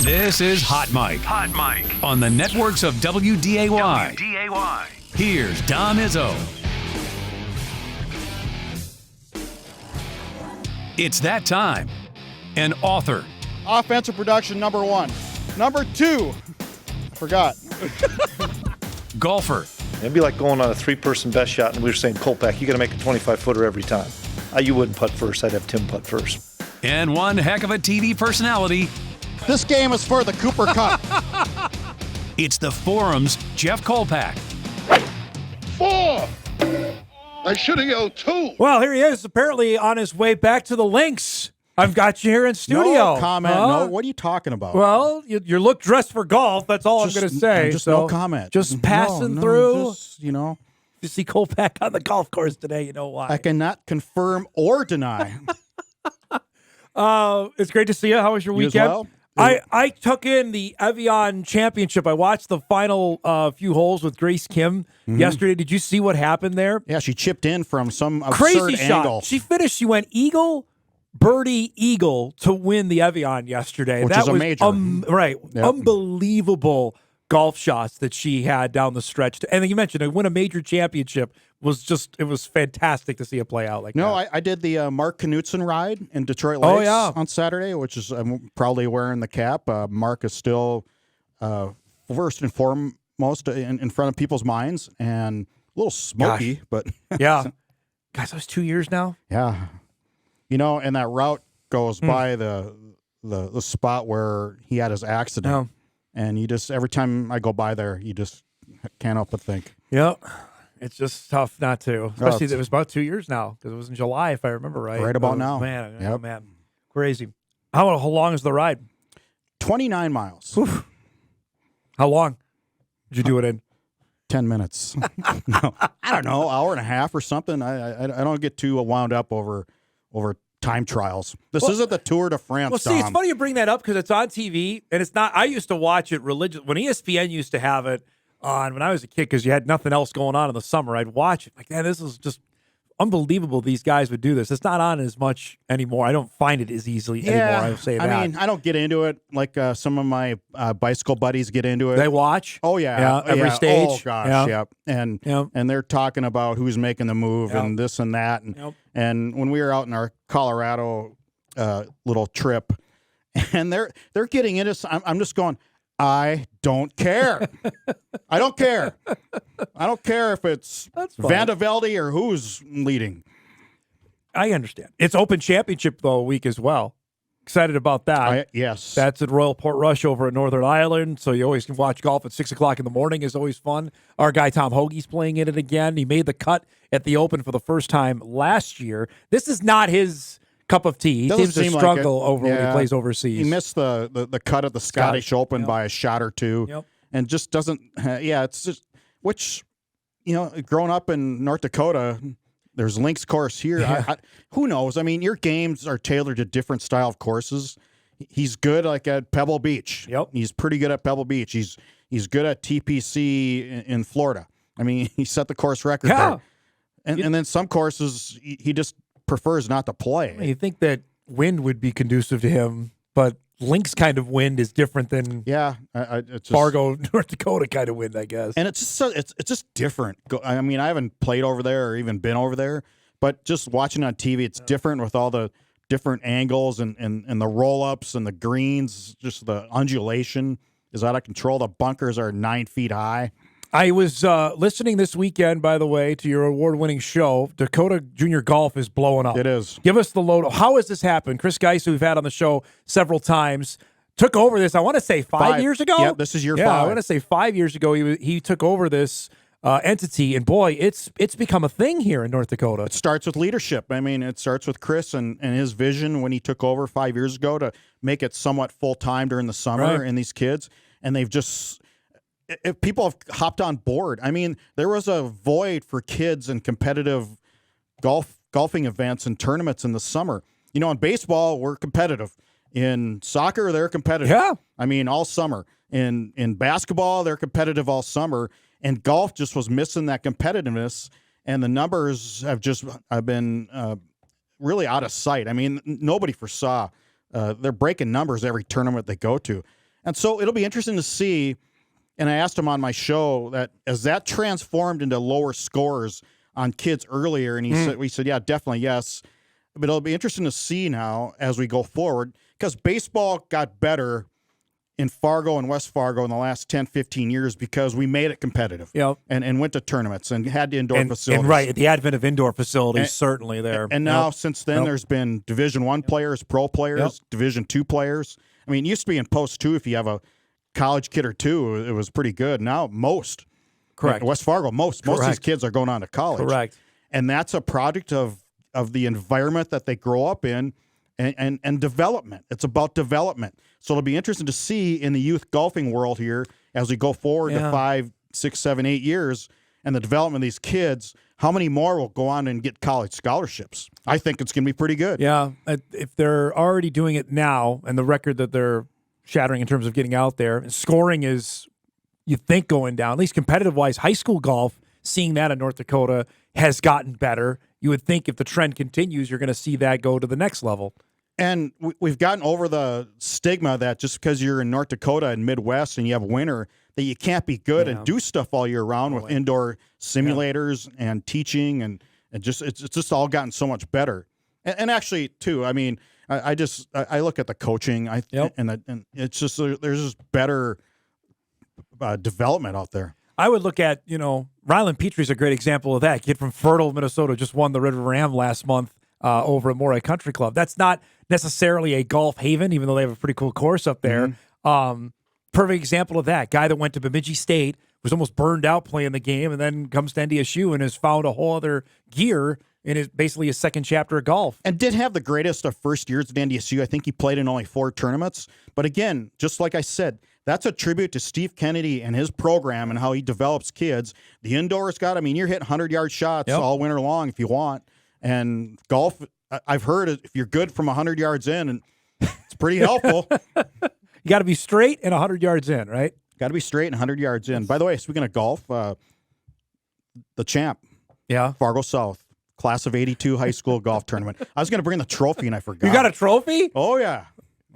This is Hot Mic. Hot Mic. On the networks of WDAY. WDAY. Here's Dom Izzo. It's that time. An author. Offensive production, number 1. Number 2. I forgot. Golfer. It'd be like going on a 3-person best shot, and we were saying, Kolpack, you got to make a 25-footer every time. You wouldn't putt first. I'd have Tim putt first. And one heck of a TV personality. This game is for the Cooper Cup. It's the Forum's Jeff Kolpack. 4. I should have yelled 2. Well, here he is, apparently on his way back to the links. I've got you here in studio. No comment. No, what are you talking about? Well, you look dressed for golf. That's all I'm going to say. Just no comment. Just passing through. Just, you see Kolpack on the golf course today. You know why? I cannot confirm or deny. It's great to see you. How was your You as weekend? well? I took in the Evian Championship. I watched the final few holes with Grace Kim yesterday. Did you see what happened there? Yeah, she chipped in from some Crazy absurd shot. angle. She finished. She went eagle, birdie, eagle to win the Evian yesterday. Which that is a was major. Right. Yep. Unbelievable golf shots that she had down the stretch. And then you mentioned to win a major championship it was fantastic to see it play out like that. No, I did the Mark Knutson ride in Detroit Oh, Lakes yeah. on Saturday, which is I'm proudly wearing the cap. Mark is still first and foremost in front of people's minds, and a little smoky, but Yeah. Guys, that was 2 years now. yeah. And that route goes by the spot where he had his accident. Oh. And you just, every time I go by there, you just can't help but think. Yep. It's just tough not to. Especially it's- it was about 2 years now, because it was in July, if I remember right. Right about Oh, now. Man, Yep. man. Crazy. How long is the ride? 29 miles, How long did you do it in? 10 minutes. No, I don't know, hour and a half or something. I don't get too wound up over time trials. This isn't the Tour de France, Well, see, it's Dom. funny you bring that up because it's on TV, and it's not. I used to watch it religious when ESPN used to have it on when I was a kid because you had nothing else going on in the summer. I'd watch it like, man, this is just unbelievable. These guys would do this. It's not on as much anymore. I don't find it as easily anymore. I would say that. I mean, I don't get into it like some of my bicycle buddies get into it. They watch. Oh yeah, every stage. Oh gosh, yeah. And Yep. and they're talking about who's making the move Yep. and this and that. And Yep. and when we were out in our Colorado little trip, and they're getting into. I'm just going. I don't care. I don't care. I don't care if it's That's fine. Van de Velde or who's leading. I understand. It's Open Championship though week as well. Excited about that. Yes. That's at Royal Port Rush over at Northern Ireland, so you always can watch golf at 6 o'clock in the morning. Is always fun. Our guy Tom Hoagie's playing in it again. He made the cut at the Open for the first time last year. This is not his cup of tea. He Doesn't seems to seem like struggle it. over when he Yeah. plays overseas. He missed the cut at the Scottish Open by a shot or two, Yep. and just doesn't. Yeah, it's just which, growing up in North Dakota, there's links course here. Yeah. Who knows? I mean, your games are tailored to different style of courses. He's good like at Pebble Beach. Yep. He's pretty good at Pebble Beach. He's good at TPC in Florida. I mean, he set the course record Yeah. there. And then some courses he just prefers not to play. You think that wind would be conducive to him, but links kind of wind is different than Yeah, it's just, Fargo, North Dakota kind of wind, I guess. and it's just it's just different. I mean, I haven't played over there or even been over there, but just watching on TV, it's different with all the different angles and the roll ups and the greens. Just the undulation is out of control. The bunkers are 9 feet high. I was listening this weekend, by the way, to your award-winning show. Dakota Junior Golf is blowing up. It is. Give us the load. How has this happened? Chris Geis, who we've had on the show several times, took over this, I want to say five years ago? Yeah, this is year 5. I want to say 5 years ago he took over this entity, and boy, it's become a thing here in North Dakota. It starts with leadership. I mean, it starts with Chris and his vision when he took over 5 years ago to make it somewhat full-time during the summer Right. and these kids. And they've just if people have hopped on board. I mean, there was a void for kids in competitive golfing events and tournaments in the summer. In baseball, we're competitive. In soccer, they're competitive. Yeah. I mean, all summer. In basketball, they're competitive all summer. And golf just was missing that competitiveness. And the numbers have been really out of sight. I mean, nobody foresaw. They're breaking numbers every tournament they go to. And so it'll be interesting to see. And I asked him on my show that as that transformed into lower scores on kids earlier, and we said, yeah, definitely yes. But it'll be interesting to see now as we go forward, because baseball got better in Fargo and West Fargo in the last 10, 15 years because we made it competitive and went to tournaments and had the indoor facilities. And right, the advent of indoor facilities certainly there. And now since then, there's been Division I players, pro players, Division II players. I mean, it used to be in Post 2 if you have a college kid or two, it was pretty good. Now most. Correct. West Fargo, most of these kids are going on to college. Correct. And that's a product of the environment that they grow up in and development. It's about development. So it'll be interesting to see in the youth golfing world here as we go forward to 5, 6, 7, 8 years and the development of these kids, how many more will go on and get college scholarships? I think it's going to be pretty good. Yeah. If they're already doing it now and the record that they're shattering in terms of getting out there, and scoring is, you think, going down, at least competitive-wise, high school golf, seeing that in North Dakota has gotten better. You would think if the trend continues, you're going to see that go to the next level. And we've gotten over the stigma that just because you're in North Dakota and Midwest and you have winter, that you can't be good and do stuff all year round with indoor simulators and teaching, and just it's just all gotten so much better. And actually, too, I mean, I look at the coaching, and it's just there's just better development out there. I would look at, Ryland Petrie's a great example of that. Kid from Fertile, Minnesota, just won the River Ram last month over at Moray Country Club. That's not necessarily a golf haven, even though they have a pretty cool course up there. Perfect example of that. Guy that went to Bemidji State, was almost burned out playing the game, and then comes to NDSU and has found a whole other gear in basically his second chapter of golf. And did have the greatest of first years at NDSU. I think he played in only 4 tournaments. But again, just like I said, that's a tribute to Steve Kennedy and his program and how he develops kids. The indoors you're hitting 100-yard shots all winter long if you want. And golf, I've heard if you're good from 100 yards in, and it's pretty helpful. You got to be straight and 100 yards in, right? Got to be straight and 100 yards in. By the way, speaking of golf, the champ, Fargo South, class of 82 high school golf tournament. I was going to bring the trophy, and I forgot. You got a trophy? Oh, yeah.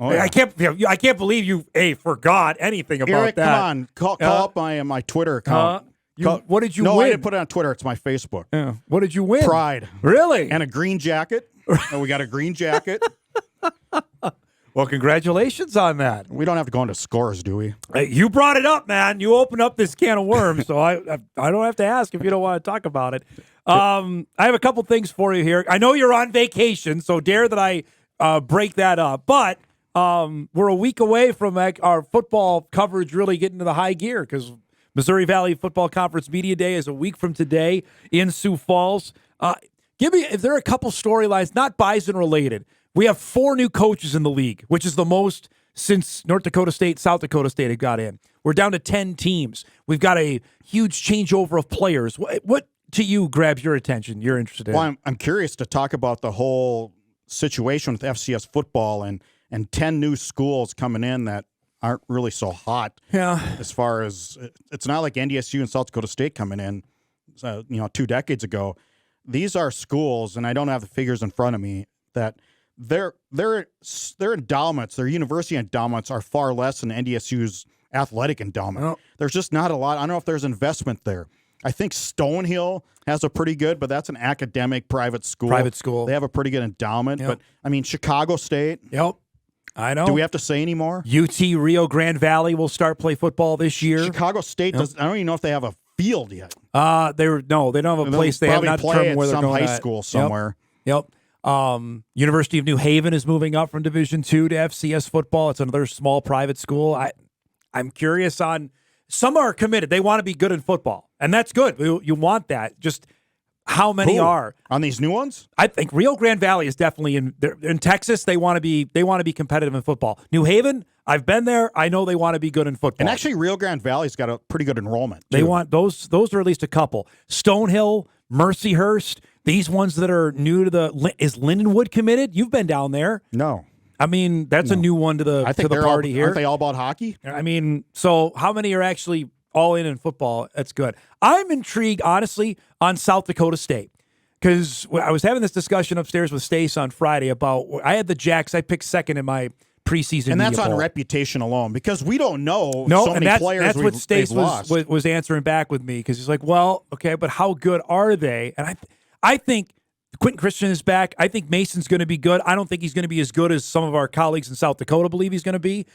I can't believe you forgot anything about Eric, that. Come on, call up my Twitter account. What did you win? No, I didn't put it on Twitter. It's my Facebook. Yeah. What did you win? Pride. Really? And a green jacket. We got a green jacket. Well, congratulations on that. We don't have to go into scores, do we? Hey, you brought it up, man. You opened up this can of worms, so I don't have to ask if you don't want to talk about it. I have a couple things for you here. I know you're on vacation, so dare that I break that up. But we're a week away from our football coverage really getting to the high gear because Missouri Valley Football Conference Media Day is a week from today in Sioux Falls. If there are a couple storylines, not Bison related. We have 4 new coaches in the league, which is the most since North Dakota State, South Dakota State have got in. We're down to 10 teams. We've got a huge changeover of players. What to you grabs your attention? You're interested in? Well, I'm curious to talk about the whole situation with FCS football and 10 new schools coming in that aren't really so hot. Yeah. As far as it's not like NDSU and South Dakota State coming in, 2 decades ago. These are schools, and I don't have the figures in front of me, that their endowments, their university endowments are far less than NDSU's athletic endowment. Oh. There's just not a lot. I don't know if there's investment there. I think Stonehill has a pretty good, but that's an academic private school. They have a pretty good endowment. Yep. But, I mean, Chicago State. Yep. I know. Do we have to say any more? UT Rio Grande Valley will start play football this year. Chicago State does. I don't even know if they have a field yet. They don't have a place. They have not determined where they're going. Some high school somewhere. Yep. University of New Haven is moving up from Division II to FCS football. It's another small private school. I'm curious on some are committed. They want to be good in football, and that's good. You want that. Just how many are on these new ones? I think Rio Grande Valley is definitely in Texas. They want to be competitive in football. New Haven, I've been there. I know they want to be good in football. And actually, Rio Grande Valley's got a pretty good enrollment. They want those are at least a couple. Stonehill, Mercyhurst, these ones that are new to is Lindenwood committed? You've been down there. No. I mean, that's a new one to the party here. Aren't they all about hockey? I mean, so how many are actually all in football? That's good. I'm intrigued, honestly, on South Dakota State because I was having this discussion upstairs with Stace on Friday about I had the Jacks. I picked second in my preseason. And that's media on poll. reputation alone, because we don't know No, so and many players that's what Stace they've lost. was answering back with me, because he's like, well, okay, but how good are they? And I think Quentin Christian is back. I think Mason's going to be good. I don't think he's going to be as good as some of our colleagues in South Dakota believe he's going to be.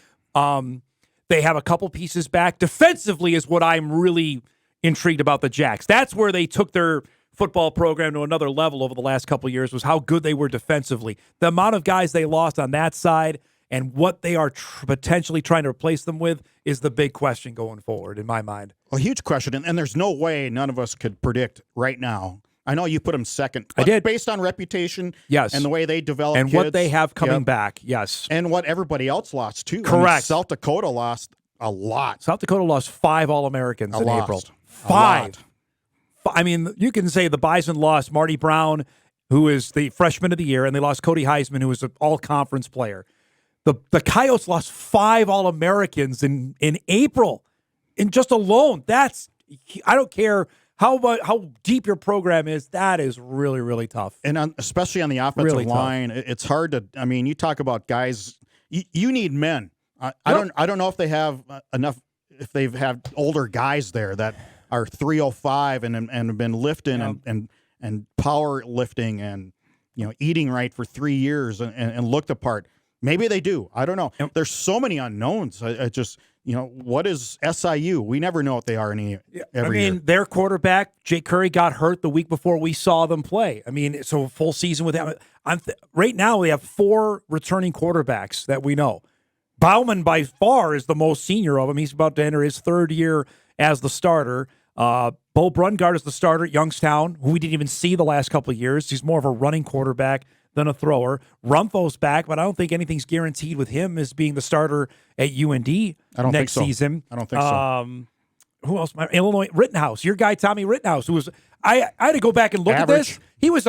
They have a couple pieces back. Defensively is what I'm really intrigued about the Jacks. That's where they took their football program to another level over the last couple of years, was how good they were defensively. The amount of guys they lost on that side and what they are potentially trying to replace them with is the big question going forward, in my mind. A huge question, and there's no way none of us could predict right now. I know you put them second. I did. Based on reputation, yes, and the way they develop and kids, what they have coming yep. back, yes. And what everybody else lost, too. Correct. I mean, South Dakota lost a lot. South Dakota lost 5 All-Americans in April. A lot. I mean, you can say the Bison lost Marty Brown, who is the freshman of the year, and they lost Cody Heisman, who was an all-conference player. The Coyotes lost 5 All-Americans in April, in just alone. That's, I don't care how deep your program is. That is really, really tough. And especially on the offensive Really line, it's hard to. I mean, you talk about guys. You need men. I don't know if they have enough. If they've had older guys there that are 305 and have been lifting and power lifting and eating right for 3 years and looked the part. Maybe they do. I don't know. Yep. There's so many unknowns. I just what is SIU? We never know what they are every year. Their quarterback, Jake Curry, got hurt the week before we saw them play. I mean, so a full season with them. Right now, we have 4 returning quarterbacks that we know. Bauman, by far, is the most senior of them. He's about to enter his 3rd year as the starter. Bo Brungard is the starter at Youngstown, who we didn't even see the last couple of years. He's more of a running quarterback than a thrower. Rumpho's back, but I don't think anything's guaranteed with him as being the starter at UND next season. I don't think so. Who else? Illinois Rittenhouse, your guy Tommy Rittenhouse, who was I had to go back and look at this. He was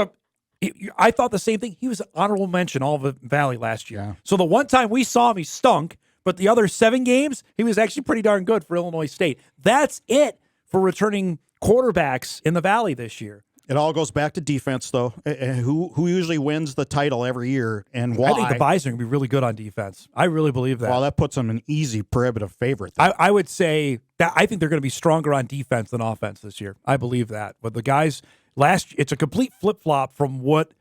I thought the same thing. He was an honorable mention all of the Valley last year. Yeah. So the one time we saw him, he stunk. But the other 7 games, he was actually pretty darn good for Illinois State. That's it for returning quarterbacks in the Valley this year. It all goes back to defense, though. Who usually wins the title every year, and why? I think the Bison are going to be really good on defense. I really believe that. Well, that puts them an easy prohibitive favorite. I would say that I think they're going to be stronger on defense than offense this year. I believe that. But the guys it's a complete flip-flop from what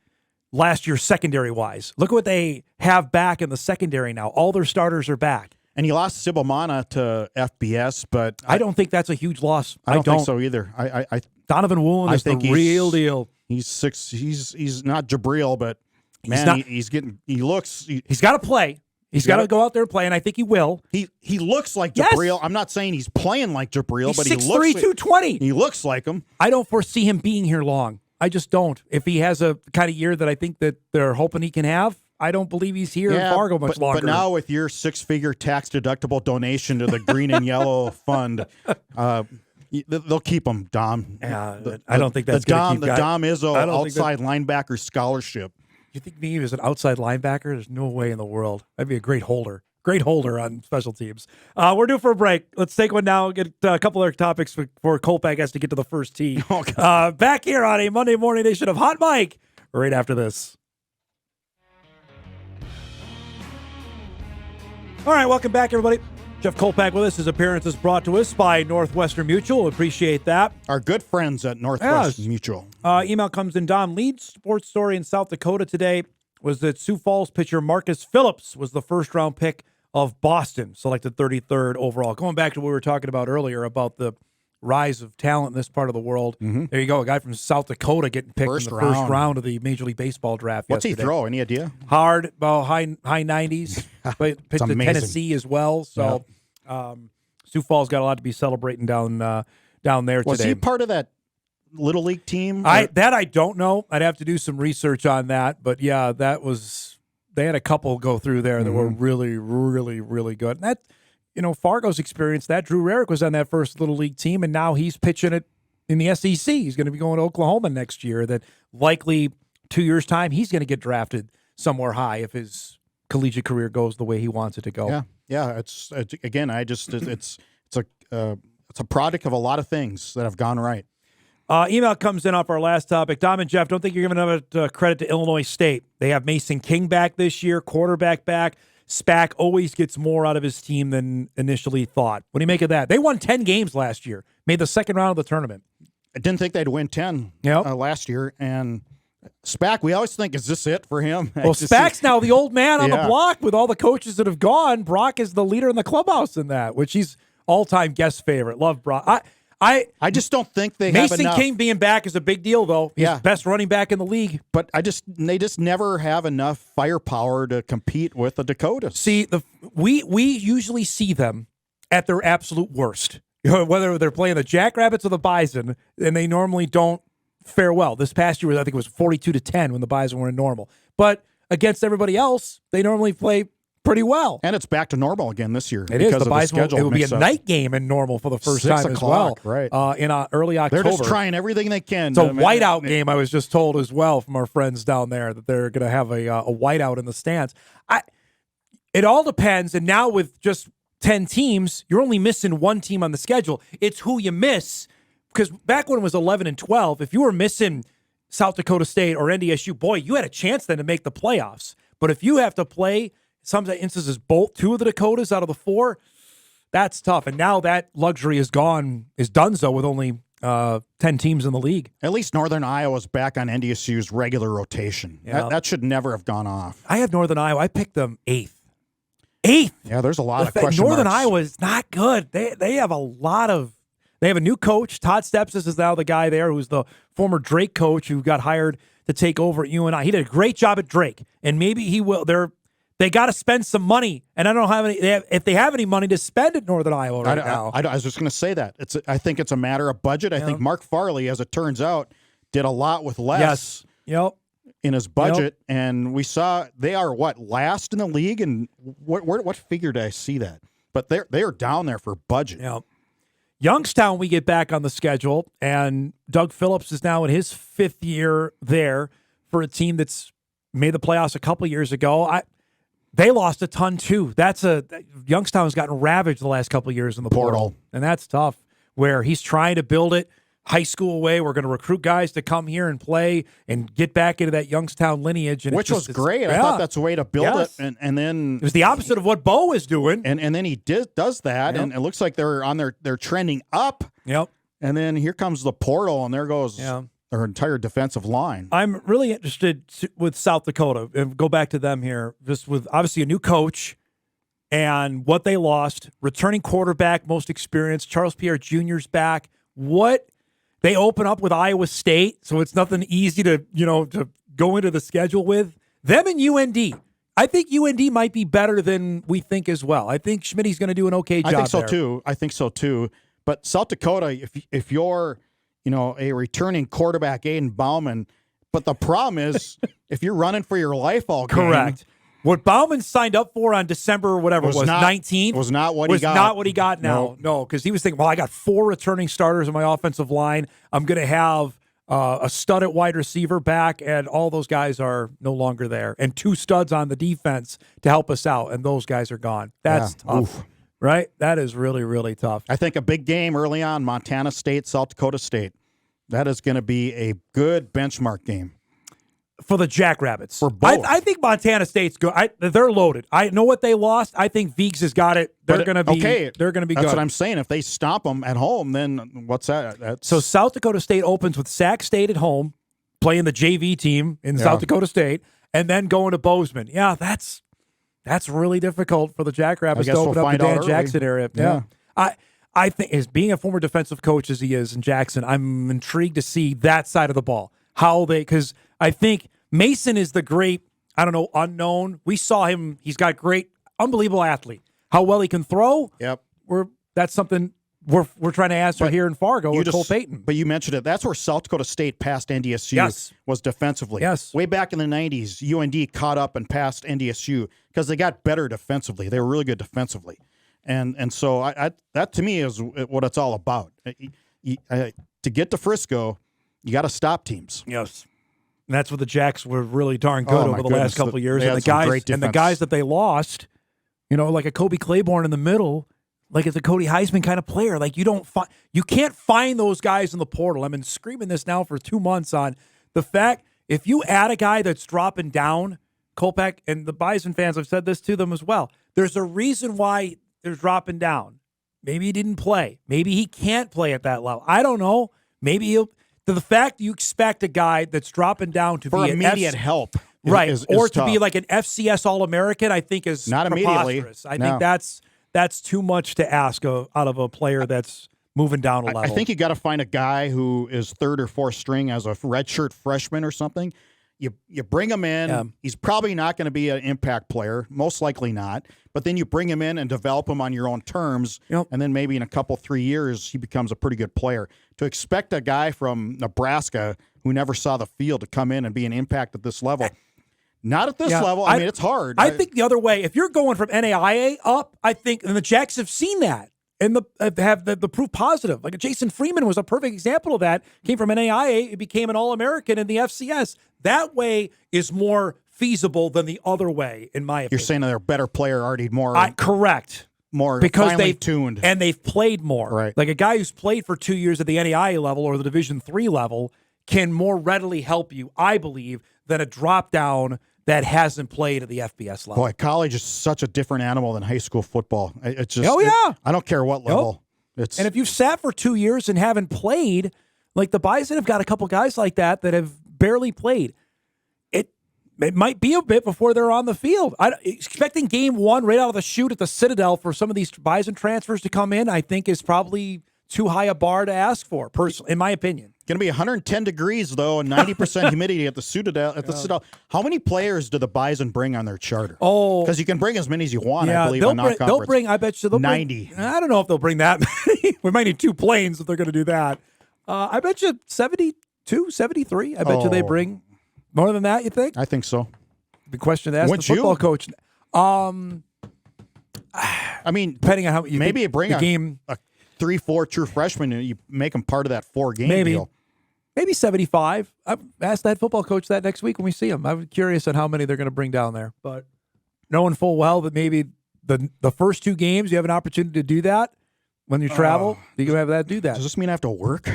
last year secondary-wise. Look at what they have back in the secondary now. All their starters are back. And you lost Sibomana to FBS, but I don't think that's a huge loss. I don't think so either. Donovan Woolen is the real deal. He's 6. He's not Jabril, but man, he's getting. He looks. He's got to play. He's got to go out there and play, and I think he will. He looks like Yes. Jabril. I'm not saying he's playing like Jabril, but he 6'3", looks 220. He looks like him. I don't foresee him being here long. I just don't. If he has a kind of year that I think that they're hoping he can have, I don't believe he's here in Fargo much longer. But now with your 6-figure tax-deductible donation to the Green and Yellow Fund, they'll keep him, Dom. I don't think that's going to keep the Dom Izzo outside linebacker scholarship. You think me as an outside linebacker? There's no way in the world. I'd be a great holder. Great holder on special teams. We're due for a break. Let's take one now. Get a couple other topics before Kolpack has to get to the first tee. Back here on a Monday morning edition of Hot Mike right after this. All right, welcome back, everybody. Jeff Kolpack with us. His appearance is brought to us by Northwestern Mutual. Appreciate that. Our good friends at Northwestern Mutual. Email comes in. Dom, lead sports story in South Dakota today was that Sioux Falls pitcher Marcus Phillips was the first-round pick of Boston, selected 33rd overall. Going back to what we were talking about earlier about the rise of talent in this part of the world. Mm-hmm. There you go, a guy from South Dakota getting picked in the first round of the Major League Baseball draft. What's yesterday. he throw? Any idea? Hard, about high 90s. But pitched to Tennessee as well. So Sioux Falls got a lot to be celebrating down there today. Was he part of that Little League team? I don't know. I'd have to do some research on that. But yeah, that was. They had a couple go through there that were really, really, really good. And that, Fargo's experience, that Drew Rarick was on that first Little League team, and now he's pitching it in the SEC. He's going to be going to Oklahoma next year. That likely 2 years' time, he's going to get drafted somewhere high if his collegiate career goes the way he wants it to go. Yeah. It's again, it's a product of a lot of things that have gone right. Email comes in off our last topic. Dom and Jeff, don't think you're giving enough credit to Illinois State. They have Mason King back this year, quarterback back. SPAC always gets more out of his team than initially thought. What do you make of that? They won 10 games last year, made the second round of the tournament. I didn't think they'd win 10 last year. And SPAC, we always think, is this it for him? Well, SPAC's now the old man on the block with all the coaches that have gone. Brock is the leader in the clubhouse in that, which he's all-time guest favorite. Love Brock. I just don't think they Mason have enough. King being back is a big deal, though. He's the best running back in the league. But they just never have enough firepower to compete with the Dakotas. See, we usually see them at their absolute worst. Whether they're playing the Jackrabbits or the Bison, and they normally don't fare well. This past year, I think it was 42-10 when the Bison were in normal. But against everybody else, they normally play pretty well. And it's back to normal again this year. It is. The Bison, it will be a night game in normal for the first 6 time as well. Right. In early October. They're just trying everything they can. It's a whiteout game, I was just told as well from our friends down there, that they're going to have a whiteout in the stands. It all depends, and now with just 10 teams, you're only missing one team on the schedule. It's who you miss, because back when it was 11 and 12, if you were missing South Dakota State or NDSU, boy, you had a chance then to make the playoffs. But if you have to play, some instances, both 2 of the Dakotas out of the 4, that's tough. And now that luxury is gone, is done so with only 10 teams in the league. At least Northern Iowa's back on NDSU's regular rotation. Yeah. That should never have gone off. I have Northern Iowa. I picked them 8th. 8th. Yeah, there's a lot of question Northern marks. Iowa is not good. They have a lot of. They have a new coach. Todd Stepsis is now the guy there, who's the former Drake coach who got hired to take over at UNI. He did a great job at Drake, and maybe he will. They got to spend some money, and I don't know how many. If they have any money to spend at Northern Iowa right now. I was just going to say that. I think it's a matter of budget. I think Mark Farley, as it turns out, did a lot with less. Yep. In his budget, and we saw they are last in the league, and what figure did I see that? But they are down there for budget. Yep. Youngstown, we get back on the schedule, and Doug Phillips is now in his 5th year there for a team that's made the playoffs a couple years ago. They lost a ton too. Youngstown's gotten ravaged the last couple years in the portal, and that's tough. Where he's trying to build it high school way. We're going to recruit guys to come here and play and get back into that Youngstown lineage. And which was great. I thought that's a way to build it. And then it was the opposite of what Bo is doing. And then he does that, and it looks like they're trending up. Yep. And then here comes the portal, and there goes their entire defensive line. I'm really interested with South Dakota, and go back to them here, just with obviously a new coach and what they lost. Returning quarterback, most experienced, Charles Pierre Jr.'s back. They open up with Iowa State, so it's nothing easy to go into the schedule with. Them and UND. I think UND might be better than we think as well. I think Schmidt's going to do an okay job. I think so too. But South Dakota, if you're a returning quarterback, Aiden Bauman, but the problem is if you're running for your life all game. Correct. What Bauman signed up for on December or whatever was 19th was not what he got. Not what he got now. No, because he was thinking, well, I got 4 returning starters in my offensive line. I'm going to have a stud at wide receiver back, and all those guys are no longer there. And 2 studs on the defense to help us out, and those guys are gone. That's tough, right? That is really, really tough. I think a big game early on, Montana State, South Dakota State. That is going to be a good benchmark game. For the Jackrabbits. For both. I think Montana State's good. They're loaded. I know what they lost. I think Vieks has got it. They're going to be okay. They're going to be That's good. what I'm saying. If they stomp them at home, then what's that? So South Dakota State opens with Sac State at home, playing the JV team in South Dakota State, and then going to Bozeman. Yeah, that's really difficult for the Jackrabbits to open up the Dan Jackson area. Yeah. I think, as being a former defensive coach as he is in Jackson, I'm intrigued to see that side of the ball. Because I think Mason is the great, unknown. We saw him. He's got great, unbelievable athlete. How well he can throw. Yep. That's something we're trying to answer here in Fargo with Cole Payton. But you mentioned it. That's where South Dakota State passed NDSU was defensively. Yes. Way back in the 90s, UND caught up and passed NDSU because they got better defensively. They were really good defensively. And so that to me is what it's all about. To get to Frisco, you got to stop teams. Yes. And that's what the Jacks were really darn good over the last couple of years. And the guys that they lost, like a Kobe Claiborne in the middle, like it's a Cody Heisman kind of player. Like you can't find those guys in the portal. I've been screaming this now for 2 months on the fact if you add a guy that's dropping down Kolpack, and the Bison fans, I've said this to them as well. There's a reason why they're dropping down. Maybe he didn't play. Maybe he can't play at that level. I don't know. Maybe he'll. The fact you expect a guy that's dropping down to for be immediate help, right, is or to tough. be like an FCS All-American, I think is not immediately. I think that's too much to ask out of a player that's moving down a level. I think you got to find a guy who is third or fourth string as a redshirt freshman or something. You bring him in. Yeah. He's probably not going to be an impact player, most likely not. But then you bring him in and develop him on your own terms, Yep. and then maybe in a couple, 3 years, he becomes a pretty good player. To expect a guy from Nebraska who never saw the field to come in and be an impact at this level, not at this level. I mean, it's hard. I think the other way, if you're going from NAIA up, I think, and the Jacks have seen that. And have the proof positive. Like Jason Freeman was a perfect example of that. Came from NAIA, it became an All-American in the FCS. That way is more feasible than the other way, in my opinion. You're saying they're a better player, already more correct. More because finely they've tuned. And they've played more. Right. Like a guy who's played for 2 years at the NAIA level or the Division III level can more readily help you, I believe, than a drop down that hasn't played at the FBS level. Boy, college is such a different animal than high school football. It's just, I don't care what level. It's And if you've sat for 2 years and haven't played, like the Bison have got a couple guys like that have barely played. It might be a bit before they're on the field. Expecting game one right out of the chute at the Citadel for some of these Bison transfers to come in, I think is probably too high a bar to ask for, personally, in my opinion. Going to be 110 degrees, though, and 90% humidity at the Citadel. How many players do the Bison bring on their charter? Oh. Because you can bring as many as you want, I believe, they'll on non-conference. They'll bring, I bet you, 90. I don't know if they'll bring that many. We might need 2 planes if they're going to do that. I bet you 72, 73. I bet you they bring more than that, you think? I think so. The question to ask Wouldn't the football you? coach. I mean, Depending on how you maybe you bring the a game. 3-4 true freshman and you make them part of that 4-game Maybe. deal. Maybe 75. I'll ask that football coach that next week when we see him. I'm curious on how many they're going to bring down there. But knowing full well that maybe the first 2 games you have an opportunity to do that when you travel, you can have that do that. Does this mean I have to work?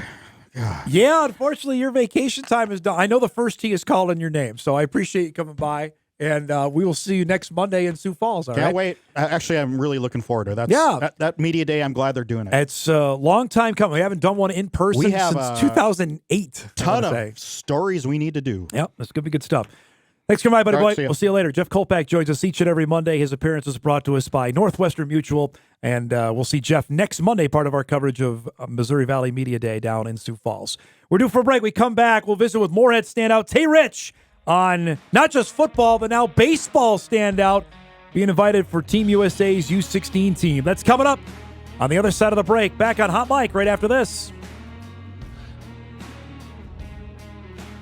Yeah, unfortunately, your vacation time is done. I know the first tee is called in your name, so I appreciate you coming by. And we will see you next Monday in Sioux Falls. All right? Can't wait. Actually, I'm really looking forward to it. That media day, I'm glad they're doing it. It's a long time coming. We haven't done one in person since 2008. Ton of stories we need to do. Yep, that's going to be good stuff. Thanks for coming by, buddy All right, boy. We'll see you later. Jeff Kolpack joins us each and every Monday. His appearance is brought to us by Northwestern Mutual, and we'll see Jeff next Monday, part of our coverage of Missouri Valley Media Day down in Sioux Falls. We're due for a break. We come back. We'll visit with Moorhead standout Tay Rich on not just football, but now baseball standout, being invited for Team USA's U16 team. That's coming up on the other side of the break. Back on Hot Mic right after this.